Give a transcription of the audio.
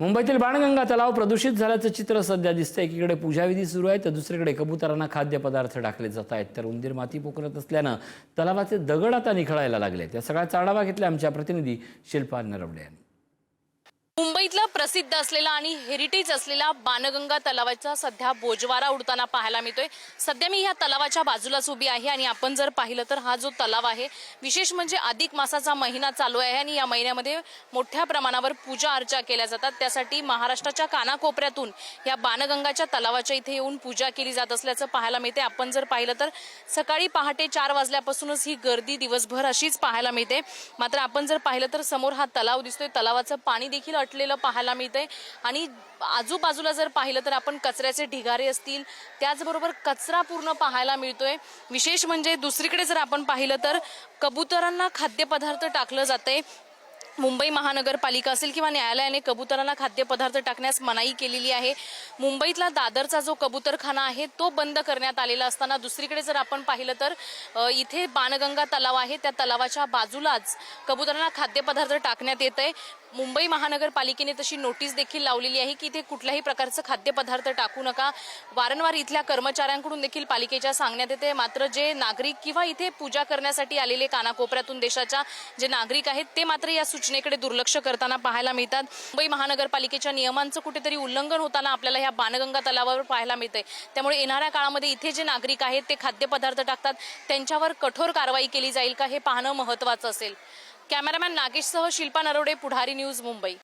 मुंबईतील बाणगंगा तलाव प्रदूषित झाल्याचं चित्र सध्या दिसतंय। एकीकडे पूजाविधी सुरू आहे तर दुसरीकडे कबुतरांना खाद्यपदार्थ टाकले जात आहेत, तर उंदीर माती पोखरत असल्यानं तलावाचे दगड आता निखळायला लागलेत। या सगळ्याचा आढावा घेतला आमच्या प्रतिनिधी शिल्पा नरवडे यांनी। मुंबईतला प्रसिद्ध असलेला आणि हेरिटेज असलेला बाणगंगा तलावाचा सध्या बोजवारा उडताना पाहायला मिळतोय। सध्या मी ह्या तलावाच्या बाजूलाच उभी आहे आणि आपण जर पाहिलं तर हा जो तलाव आहे, विशेष म्हणजे अधिक मासाचा महिना चालू आहे आणि या महिन्यामध्ये मोठ्या प्रमाणावर पूजा अर्चा केल्या जातात। त्यासाठी महाराष्ट्राच्या कानाकोपऱ्यातून या बाणगंगाच्या तलावाच्या इथे येऊन पूजा केली जात असल्याचं पाहायला मिळते। आपण जर पाहिलं तर सकाळी पहाटे 4 वाजल्यापासूनच ही गर्दी दिवसभर अशीच पाहायला मिळते। मात्र आपण जर पाहिलं तर समोर हा तलाव दिसतोय, तलावाचं पाणी देखील अटलेलं पाहायला मिळतंय आणि आजूबाजूला जर पाहिलं तर आपण कचऱ्याचे ढिगारे असतील, त्याचबरोबर कचरा पूर्ण पाहायला मिळतोय। विशेष म्हणजे दुसरीकडे जर आपण पाहिलं तर कबुतरांना खाद्यपदार्थ टाकलं जाते। मुंबई महानगरपालिका असेल किंवा न्यायालयाने कबुतरांना खाद्यपदार्थ टाकण्यास मनाई केलेली आहे। मुंबईतला दादरचा जो कबुतरखाना आहे तो बंद करण्यात आलेला असताना दुसरीकडे जर आपण पाहिलं तर इथे बाणगंगा तलाव आहे, त्या तलावाच्या बाजूलाच कबुतरांना खाद्यपदार्थ टाकण्यात येतंय। मुंबई महानगरपालिकेने तशी नोटीस देखील लावलेली आहे की इथे कुठल्याही प्रकारचं खाद्यपदार्थ टाकू नका। वारंवार इथल्या कर्मचाऱ्यांकडून देखील पालिकेच्या सांगण्यात येते। मात्र जे नागरिक किंवा इथे पूजा करण्यासाठी आलेले कानाकोपऱ्यातून देशाच्या जे नागरिक आहेत ते मात्र या सूचनेकडे दुर्लक्ष करताना पाहायला मिळतात। मुंबई महानगरपालिकेच्या नियमांचं कुठेतरी उल्लंघन होताना आपल्याला ह्या बाणगंगा तलावावर पाहायला मिळतंय। त्यामुळे येणाऱ्या काळामध्ये इथे जे नागरिक आहेत ते खाद्यपदार्थ टाकतात त्यांच्यावर कठोर कारवाई केली जाईल का, हे पाहणं महत्त्वाचं असेल। कॅमेरामॅन नागेशसह शिल्पा नरवडे, पुढारी न्यूज, मुंबई।